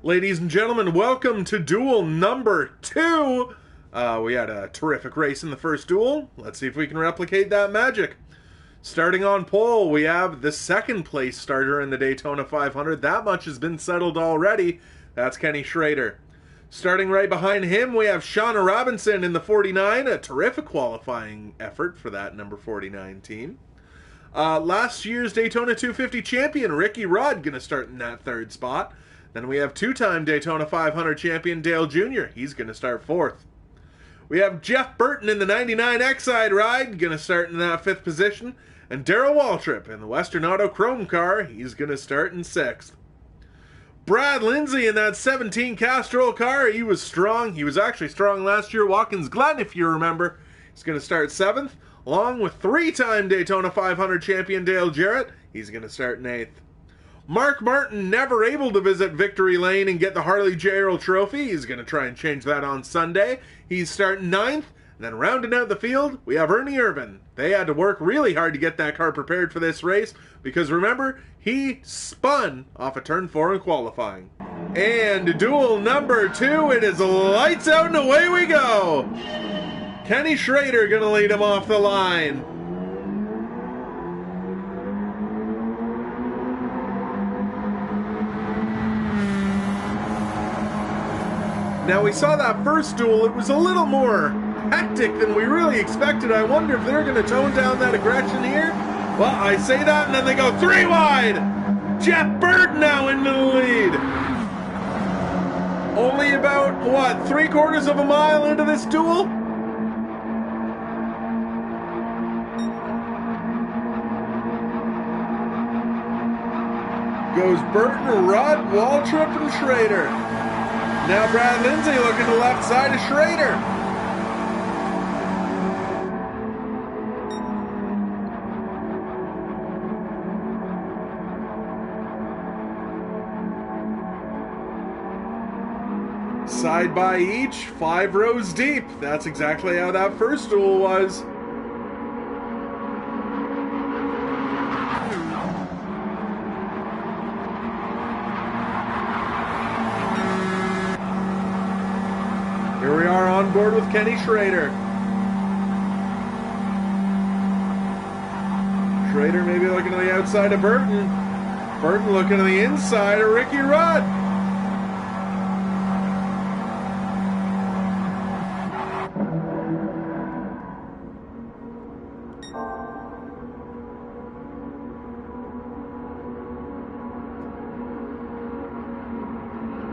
Ladies and gentlemen, welcome to Duel number 2. We had a terrific race in the first duel. Let's see if we can replicate that magic. Starting on pole, we have the second place starter in the Daytona 500. That much has been settled already. That's Kenny Schrader. Starting right behind him, we have Shauna Robinson in the 49. A terrific qualifying effort for that number 49 team. Last year's Daytona 250 champion, Ricky Rudd, going to start in that third spot. Then we have two-time Daytona 500 champion Dale Jr. He's going to start fourth. We have Jeff Burton in the 99 X-Side ride, going to start in that fifth position. And Darrell Waltrip in the Western Auto Chrome car, he's going to start in sixth. Brad Lindsay in that 17 Castrol car, he was strong. He was actually strong last year, Watkins Glen, if you remember. He's going to start seventh, along with three-time Daytona 500 champion Dale Jarrett. He's going to start in eighth. Mark Martin, never able to visit Victory Lane and get the Harley J. Trophy. He's going to try and change that on Sunday. He's starting ninth. And then rounding out the field, we have Ernie Irvin. They had to work really hard to get that car prepared for this race because remember, he spun off of turn 4 in qualifying. And duel number 2, it is lights out and away we go. Kenny Schrader going to lead him off the line. Now we saw that first duel, it was a little more hectic than we really expected. I wonder if they're going to tone down that aggression here. Well, I say that and then they go 3 wide. Jeff Burton now into the lead. Only about, what, 3/4 of a mile into this duel? Goes Burton, Rudd, Waltrip, and Schrader. Now Brad Lindsay looking to the left side of Schrader. Side by each, 5 rows deep. That's exactly how that first duel was. Here we are on board with Kenny Schrader. Schrader maybe looking to the outside of Burton. Burton looking to the inside of Ricky Rudd.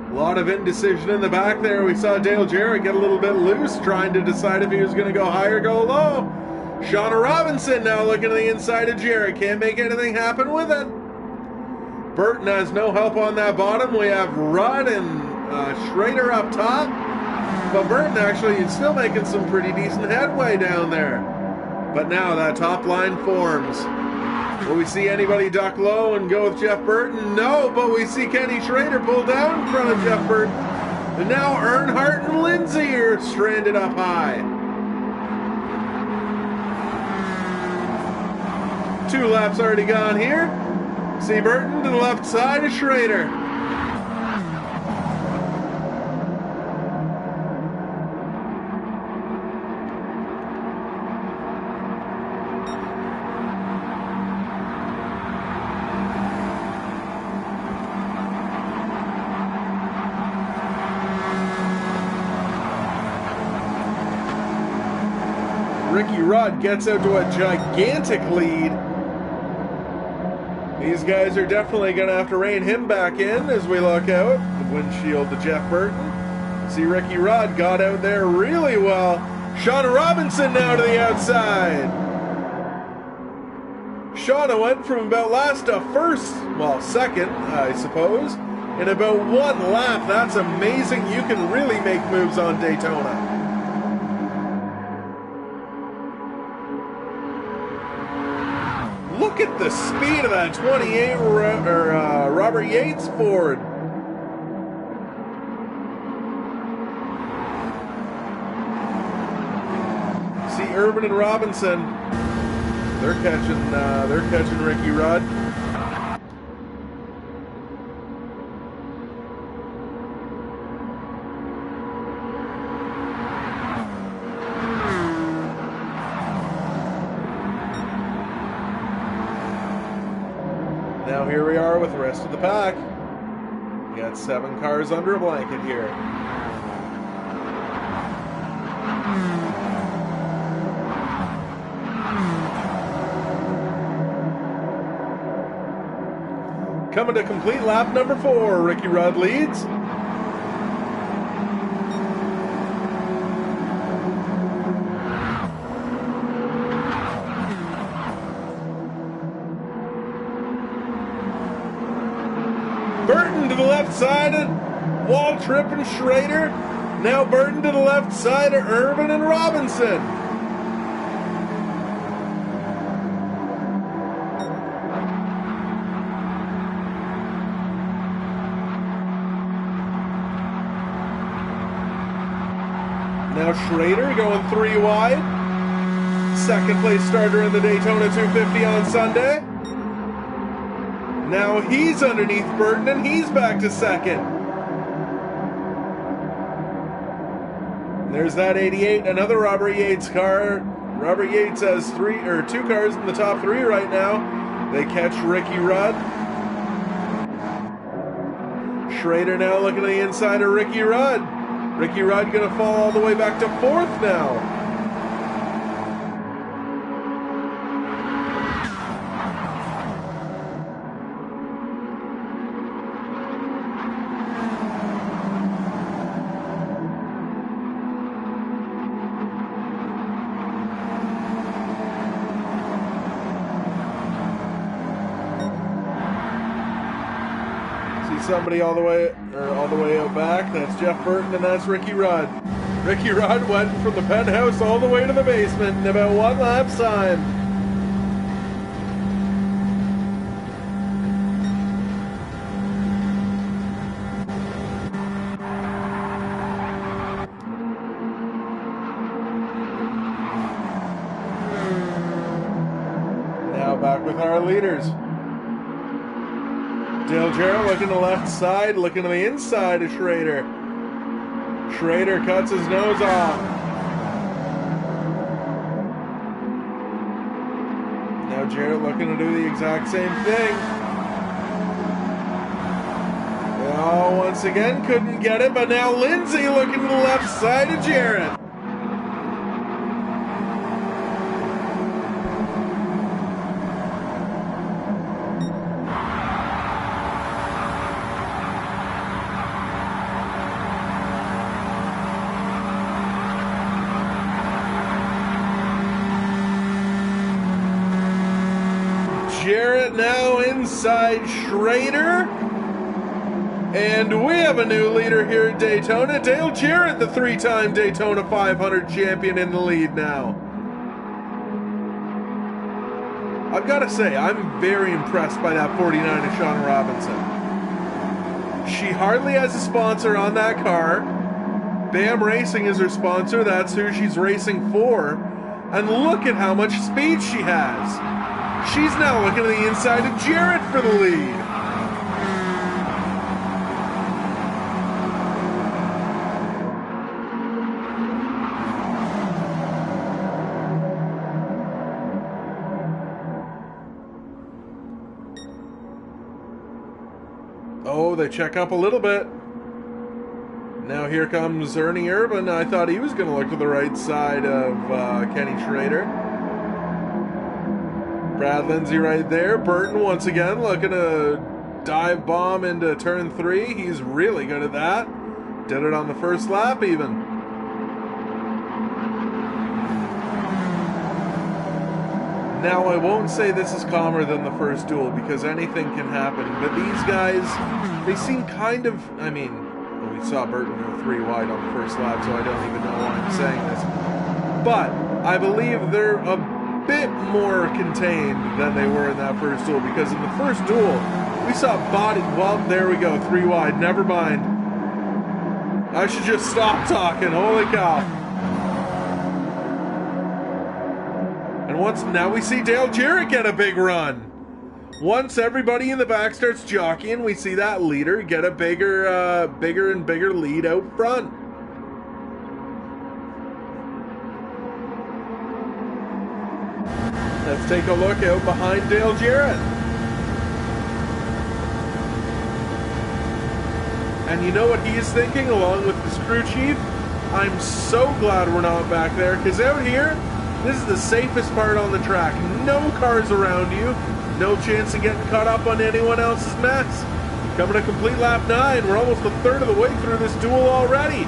A lot of indecision in the back there. We saw Dale Jarrett get a little bit loose, trying to decide if he was going to go high or go low. Shauna Robinson now looking to the inside of Jarrett. Can't make anything happen with it. Burton has no help on that bottom. We have Rudd and Schrader up top. But Burton actually is still making some pretty decent headway down there. But now that top line forms. Will we see anybody duck low and go with Jeff Burton? No, but we see Kenny Schrader pull down in front of Jeff Burton. And now Earnhardt and Lindsay are stranded up high. 2 laps already gone here. See Burton to the left side of Schrader. Ricky Rudd gets out to a gigantic lead. These guys are definitely going to have to rein him back in as we look out. The windshield to Jeff Burton. See Ricky Rudd got out there really well. Shauna Robinson now to the outside. Shauna went from about last to first, well, second, I suppose, in about 1 lap. That's amazing. You can really make moves on Daytona. Look at the speed of that 28 Robert Yates Ford. See Irvin and Robinson. They're catching Ricky Rudd. with the rest of the pack. We got 7 cars under a blanket here. Coming to complete lap number 4, Ricky Rudd leads. Burton to the left side of Waltrip and Schrader. Now Burton to the left side of Irvin and Robinson. Now Schrader going 3 wide. Second place starter in the Daytona 250 on Sunday. Now he's underneath Burton and he's back to second. There's that 88, another Robert Yates car. Robert Yates has 2 cars in the top 3 right now. They catch Ricky Rudd. Schrader now looking to the inside of Ricky Rudd. Ricky Rudd going to fall all the way back to 4th now. Somebody all the way out back. That's Jeff Burton and that's Ricky Rudd. Ricky Rudd went from the penthouse all the way to the basement in about 1 lap's time. Now back with our leaders. Dale Jarrett looking to the left side, looking to the inside of Schrader. Schrader cuts his nose off. Now Jarrett looking to do the exact same thing. Oh, once again, couldn't get it, but now Lindsay looking to the left side of Jarrett. Jarrett now inside Schrader. And we have a new leader here at Daytona. Dale Jarrett, the 3-time Daytona 500 champion, in the lead now. I've got to say, I'm very impressed by that 49 of Shauna Robinson. She hardly has a sponsor on that car. BAM Racing is her sponsor. That's who she's racing for. And look at how much speed she has. She's now looking to the inside of Jarrett for the lead. Oh, they check up a little bit. Now here comes Ernie Irvin. I thought he was going to look to the right side of Kenny Schrader. Brad Lindsay right there. Burton once again looking to dive bomb into turn 3. He's really good at that. Did it on the first lap even. Now I won't say this is calmer than the first duel because anything can happen. But these guys, they seem kind of, I mean, well, we saw Burton go 3 wide on the first lap, so I don't even know why I'm saying this. But I believe they're a bit more contained than they were in that first duel, because in the first duel we saw body, well, there we go, 3 wide, never mind. I should just stop talking, holy cow. And now we see Dale Jarrett get a big run. Once everybody in the back starts jockeying, we see that leader get a bigger and bigger lead out front. Let's take a look out behind Dale Jarrett. And you know what he's thinking, along with his crew chief? I'm so glad we're not back there, because out here, this is the safest part on the track. No cars around you, no chance of getting caught up on anyone else's mess. Coming to complete lap 9, we're almost a third of the way through this duel already.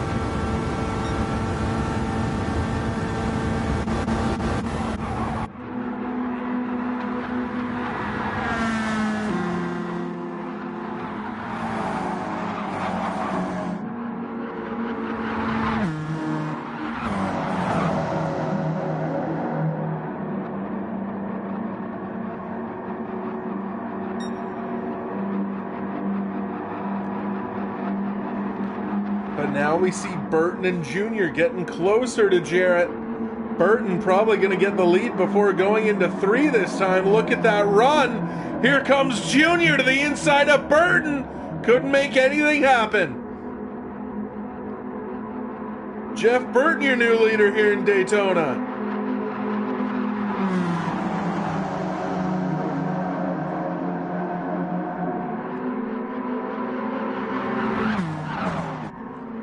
But now we see Burton and Junior getting closer to Jarrett. Burton probably going to get the lead before going into 3 this time. Look at that run. Here comes Junior to the inside of Burton. Couldn't make anything happen. Jeff Burton, your new leader here in Daytona.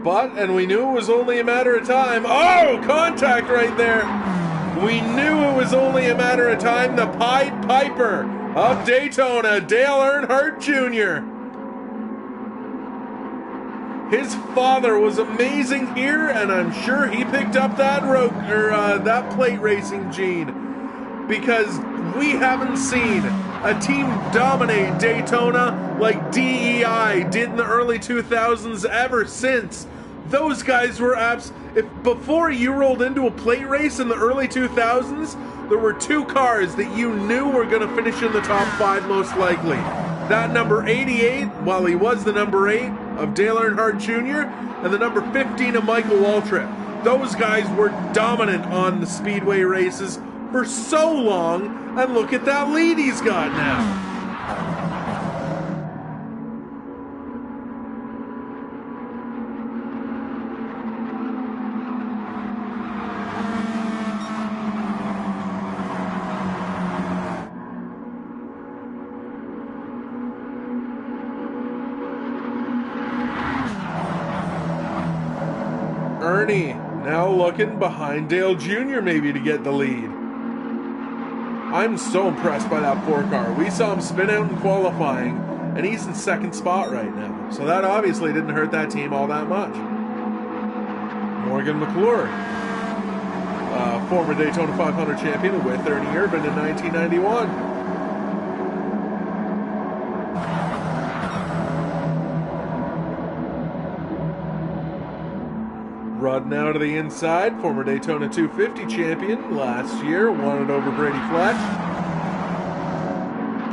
But, and we knew it was only a matter of time. Oh, contact right there. We knew it was only a matter of time. The Pied Piper of Daytona, Dale Earnhardt Jr. His father was amazing here, and I'm sure he picked up that that plate racing gene, because we haven't seen a team dominate Daytona like DEI did in the early 2000s ever since. Those guys were if before you rolled into a plate race in the early 2000s, there were 2 cars that you knew were going to finish in the top 5 most likely. That number 88, well, he was the number 8 of Dale Earnhardt Jr., and the number 15 of Michael Waltrip. Those guys were dominant on the speedway races for so long, and look at that lead he's got now. Ernie now looking behind Dale Jr. maybe to get the lead. I'm so impressed by that 4 car. We saw him spin out in qualifying, and he's in 2nd spot right now. So that obviously didn't hurt that team all that much. Morgan McClure, former Daytona 500 champion with Ernie Irvin in 1991. Rudd now to the inside, former Daytona 250 champion last year, won it over Brady Fletch.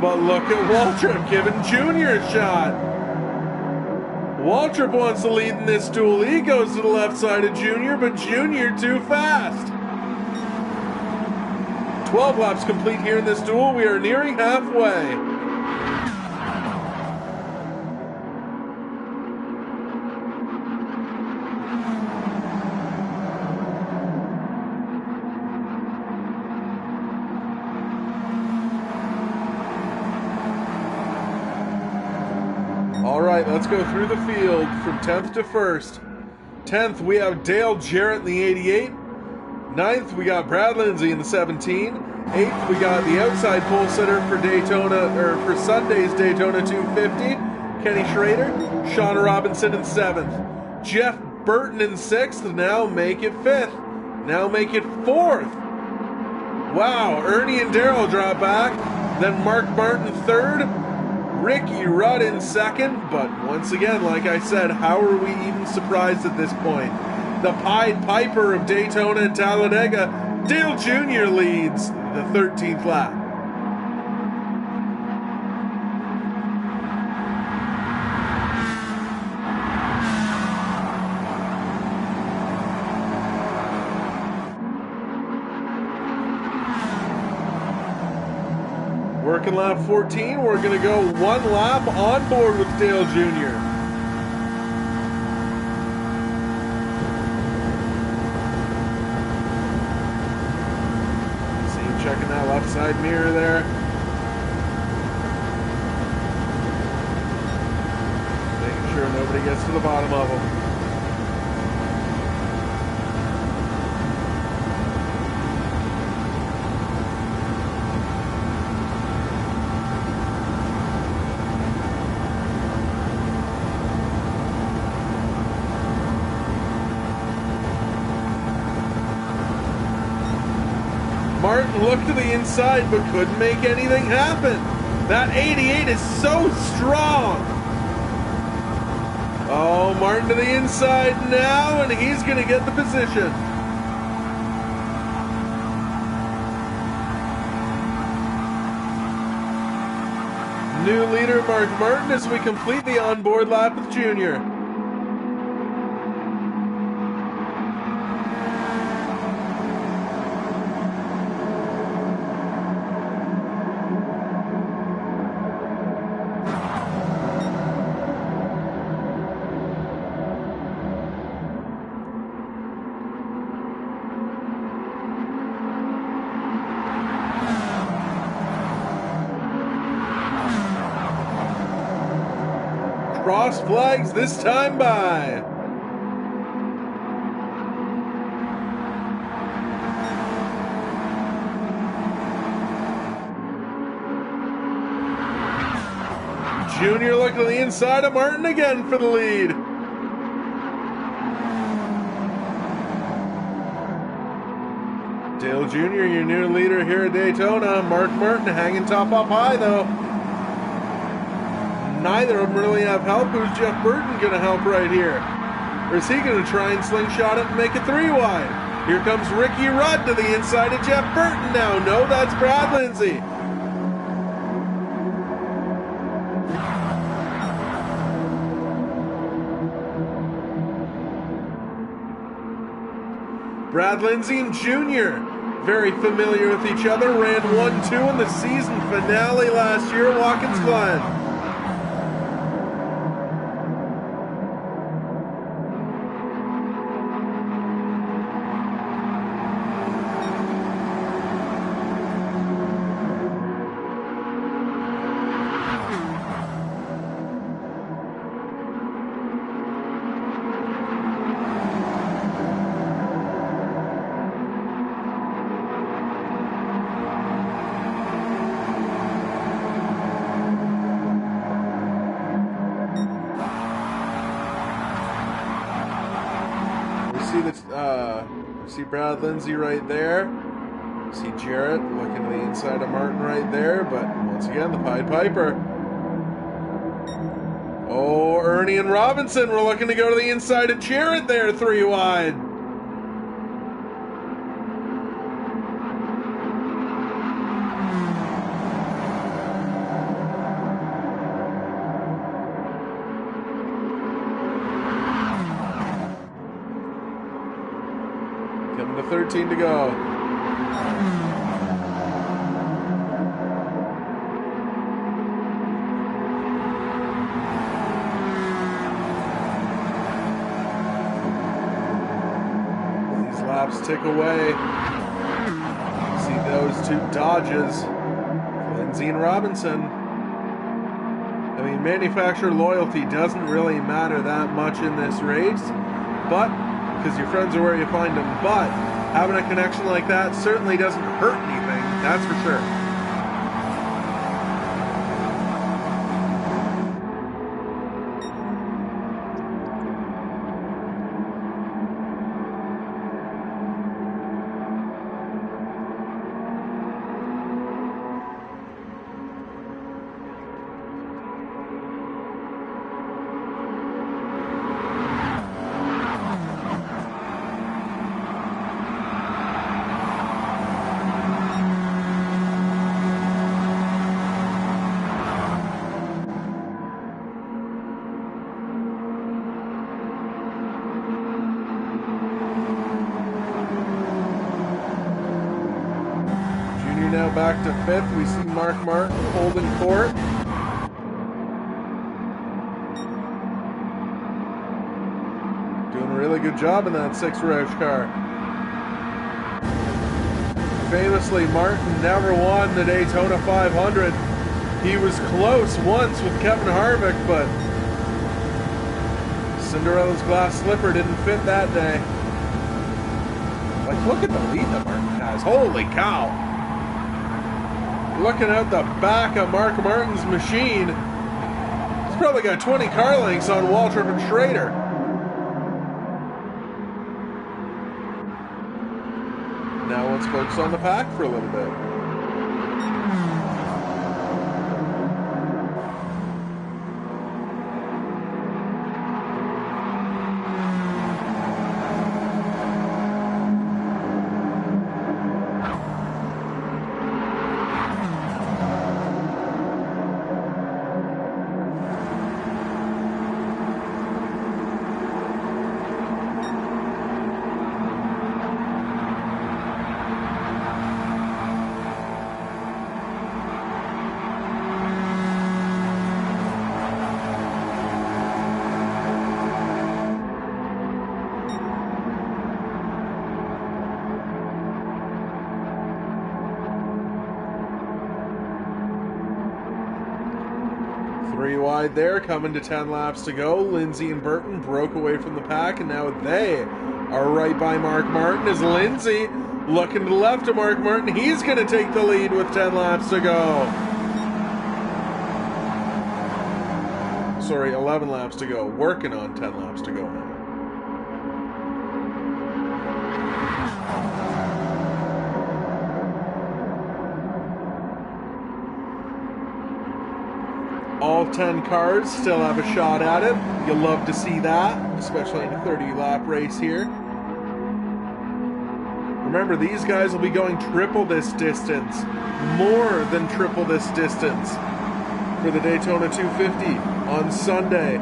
But look at Waltrip giving Junior a shot. Waltrip wants to lead in this duel. He goes to the left side of Junior, but Junior too fast. 12 laps complete here in this duel. We are nearing halfway. Alright, let's go through the field from 10th to 1st. 10th, we have Dale Jarrett in the 88. 9th, we got Brad Lindsay in the 17. 8th, we got the outside pole sitter for Daytona, or for Sunday's Daytona 250, Kenny Schrader. Sean Robinson in 7th. Jeff Burton in 6th, now make it 5th. Now make it 4th. Wow, Ernie and Darrell drop back. Then Mark Martin 3rd. Ricky Rudd in 2nd, but once again, like I said, how are we even surprised at this point? The Pied Piper of Daytona and Talladega, Dale Jr. leads the 13th lap. Working lap 14, we're going to go 1 lap on board with Dale Jr. See him checking that left side mirror there. Making sure nobody gets to the bottom of them. Martin looked to the inside but couldn't make anything happen. That 88 is so strong. Oh, Martin to the inside now, and he's going to get the position. New leader Mark Martin as we complete the onboard lap with Junior. Cross flags this time by. Junior looked to the inside of Martin again for the lead. Dale Jr., your new leader here at Daytona. Mark Martin hanging top up high though. Neither of them really have help. Who's Jeff Burton going to help right here? Or is he going to try and slingshot it and make it 3 wide? Here comes Ricky Rudd to the inside of Jeff Burton now. No, that's Brad Lindsay. Brad Lindsay and Junior, very familiar with each other. Ran 1-2 in the season finale last year at Watkins Glen. See Brad Lindsay right there. See Jarrett looking to the inside of Martin right there. But once again, the Pied Piper. Oh, Ernie and Robinson were looking to go to the inside of Jarrett there, 3 wide. Coming to 13 to go. These laps tick away. See those 2 dodges. Lindsay and Robinson. I mean, manufacturer loyalty doesn't really matter that much in this race, but because your friends are where you find them, but having a connection like that certainly doesn't hurt anything, that's for sure. Now back to 5th. We see Mark Martin holding court. Doing a really good job in that 6 Roush car. Famously, Martin never won the Daytona 500. He was close once with Kevin Harvick, but Cinderella's glass slipper didn't fit that day. Like, look at the lead that Martin has. Holy cow! Looking at the back of Mark Martin's machine, he's probably got 20 car lengths on Waltrip and Schrader. Now let's focus on the pack for a little bit. Three wide there, coming to 10 laps to go. Lindsay and Burton broke away from the pack, and now they are right by Mark Martin as Lindsay looking to the left of Mark Martin. He's going to take the lead with 10 laps to go. Sorry, 11 laps to go. Working on 10 laps to go now. All 10 cars still have a shot at it. You'll love to see that, especially in a 30-lap race here. Remember, these guys will be going triple this distance, more than triple this distance for the Daytona 250 on Sunday.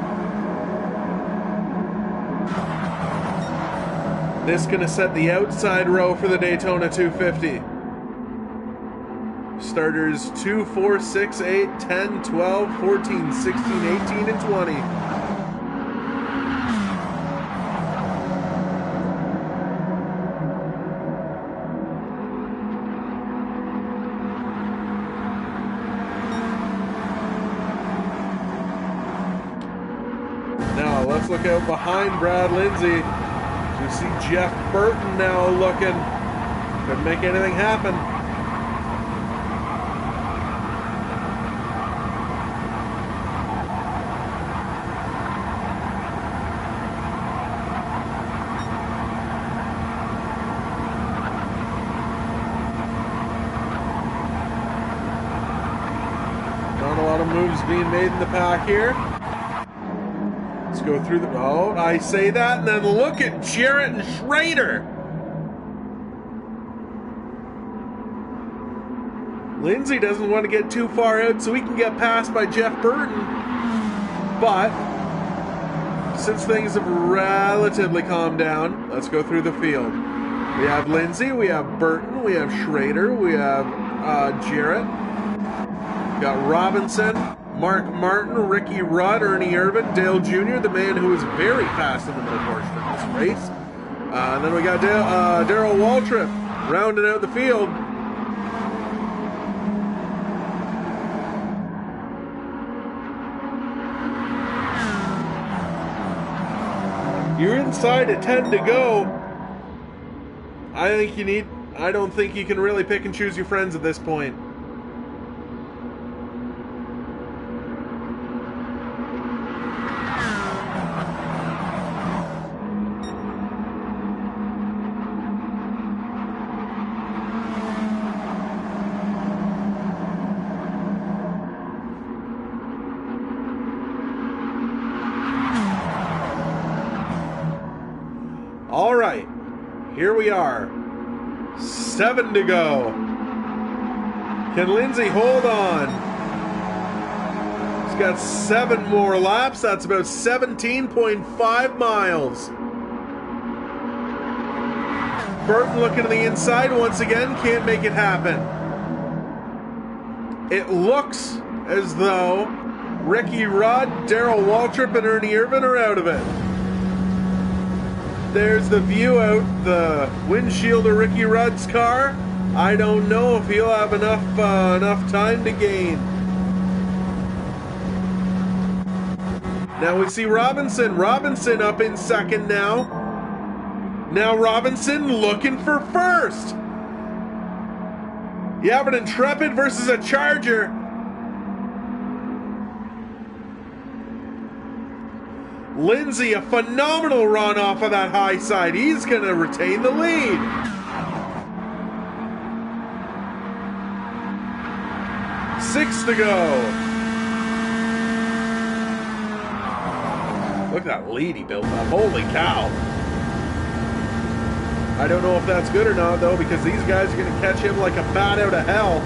This is going to set the outside row for the Daytona 250. Starters 2, 4, 6, 8, 10, 12, 14, 16, 18, and 20. Now let's look out behind Brad Lindsay. You see Jeff Burton now looking. Couldn't make anything happen. Moves being made in the pack here. Let's go through the... Oh, I say that, and then look at Jarrett and Schrader. Lindsay doesn't want to get too far out so he can get passed by Jeff Burton. But since things have relatively calmed down, let's go through the field. We have Lindsay, we have Burton, we have Schrader, we have Jarrett. Got Robinson, Mark Martin, Ricky Rudd, Ernie Irvin, Dale Jr., the man who was very fast in the middle portion of this race. And then we got Darrell Waltrip rounding out the field. You're inside at 10 to go. I don't think you can really pick and choose your friends at this point. All right, here we are. 7 to go. Can Lindsay hold on? He's got 7 more laps. That's about 17.5 miles. Burton looking to the inside once again. Can't make it happen. It looks as though Ricky Rudd, Darrell Waltrip, and Ernie Irvin are out of it. There's the view out the windshield of Ricky Rudd's car. I don't know if he'll have enough time to gain. Now we see Robinson. Robinson up in second now. Now Robinson looking for first. You have an Intrepid versus a Charger. Lindsay, a phenomenal run off of that high side. He's going to retain the lead. Six to go. Look at that lead he built up. Holy cow. I don't know if that's good or not, though, because these guys are going to catch him like a bat out of hell.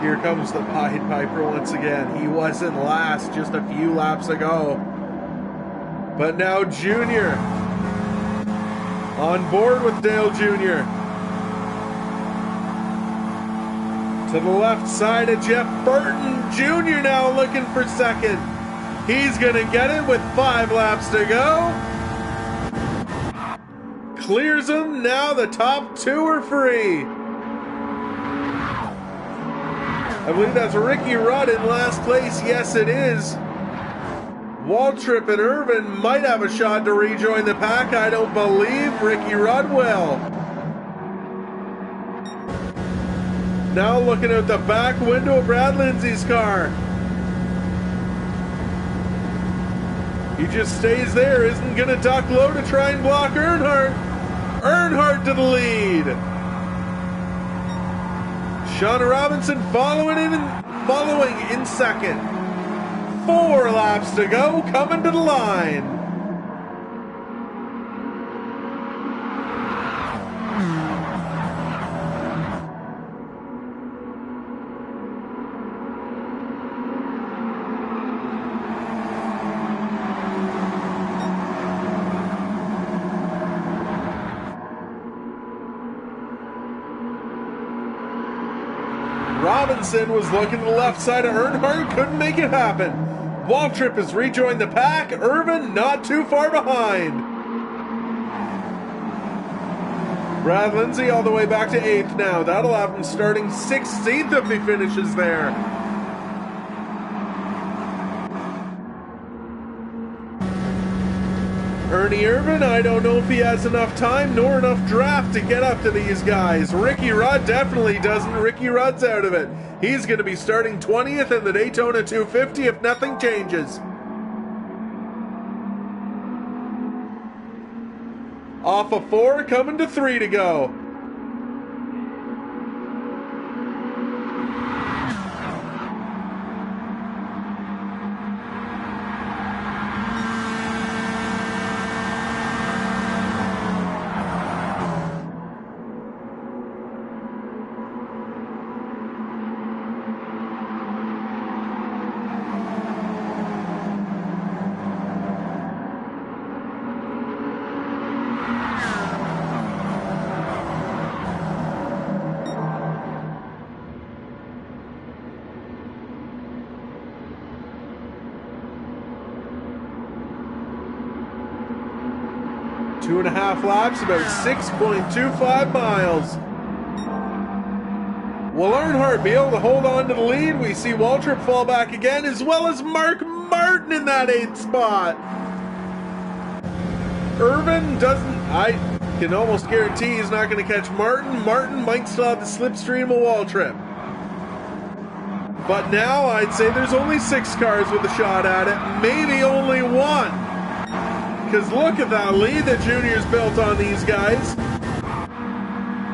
Here comes the Pied Piper once again. He wasn't last just a few laps ago. But now Junior on board with Dale Jr. To the left side of Jeff Burton. Jr. now looking for second. He's going to get it with 5 laps to go. Clears him. Now the top 2 are free. I believe that's Ricky Rudd in last place. Yes, it is. Waltrip and Irvin might have a shot to rejoin the pack. I don't believe Ricky Rudd will. Now looking out the back window of Brad Lindsay's car. He just stays there, isn't going to duck low to try and block Earnhardt. Earnhardt to the lead. Shauna Robinson following in second. 4 laps to go, coming to the line. Robinson was looking to the left side of Earnhardt, couldn't make it happen. Waltrip has rejoined the pack. Irvin not too far behind. Brad Lindsay all the way back to 8th now. That'll have him starting 16th if he finishes there. Ernie Irvin, I don't know if he has enough time nor enough draft to get up to these guys. Ricky Rudd definitely doesn't. Ricky Rudd's out of it. He's going to be starting 20th in the Daytona 250 if nothing changes. Off of 4, coming to 3 to go. Two and a half laps, about 6.25 miles. Will Earnhardt be able to hold on to the lead? We see Waltrip fall back again, as well as Mark Martin in that 8th spot. Irvin doesn't, I can almost guarantee he's not going to catch Martin. Martin might still have the slipstream of Waltrip. But now I'd say there's only 6 cars with a shot at it, maybe only 1. Because look at that lead that Junior's built on these guys.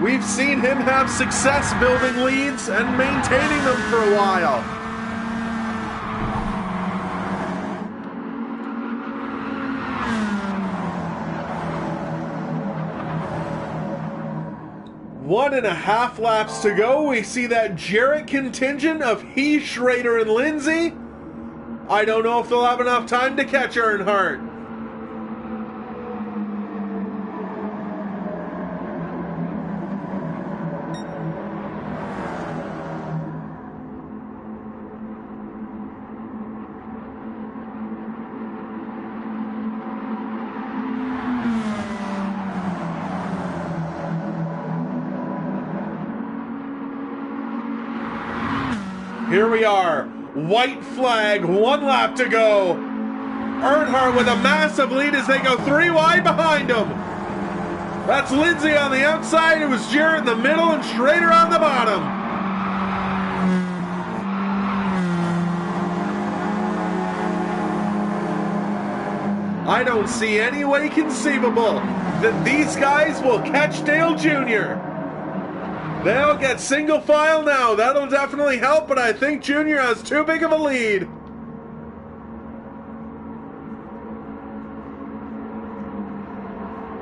We've seen him have success building leads and maintaining them for a while. One and a half laps to go. We see that Jarrett contingent of he, Schrader, and Lindsay. I don't know if they'll have enough time to catch Earnhardt. Here we are. White flag, 1 lap to go. Earnhardt with a massive lead as they go 3 wide behind him. That's Lindsay on the outside. It was Jarrett in the middle and Schrader on the bottom. I don't see any way conceivable that these guys will catch Dale Jr. They'll get single file now. That'll definitely help, but I think Jr. has too big of a lead.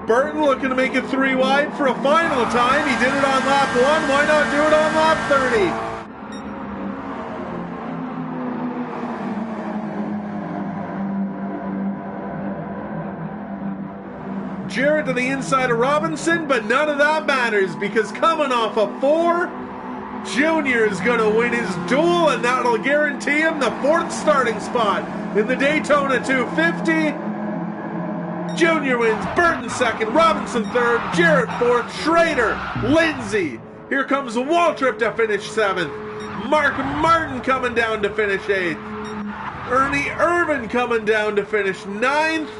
Burton looking to make it 3 wide for a final time. He did it on lap 1. Why not do it on lap 30? Jarrett to the inside of Robinson, but none of that matters because coming off a 4, Junior is going to win his duel, and that'll guarantee him the 4th starting spot in the Daytona 250. Junior wins, Burton 2nd, Robinson 3rd, Jarrett 4th, Schrader, Lindsay. Here comes Waltrip to finish 7th. Mark Martin coming down to finish 8th. Ernie Irvin coming down to finish 9th.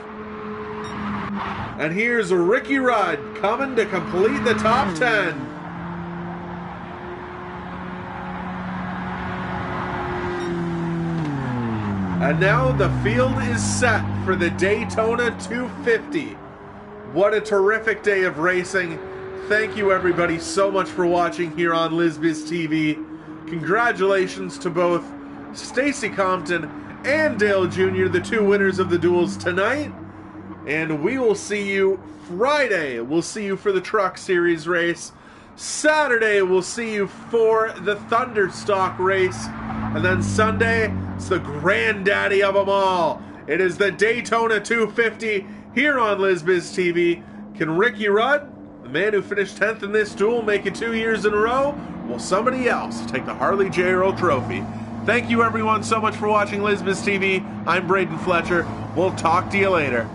And here's Ricky Rudd coming to complete the top 10. And now the field is set for the Daytona 250. What a terrific day of racing. Thank you everybody so much for watching here on Lisbiz TV. Congratulations to both Stacy Compton and Dale Jr., the 2 winners of the duels tonight. And we will see you Friday. We'll see you for the Truck Series race. Saturday, we'll see you for the Thunderstock race. And then Sunday, it's the granddaddy of them all. It is the Daytona 250 here on Lisbiz TV. Can Ricky Rudd, the man who finished 10th in this duel, make it 2 years in a row? Will somebody else take the Harley J. Earl Trophy? Thank you everyone so much for watching Lisbiz TV. I'm Braden Fletcher. We'll talk to you later.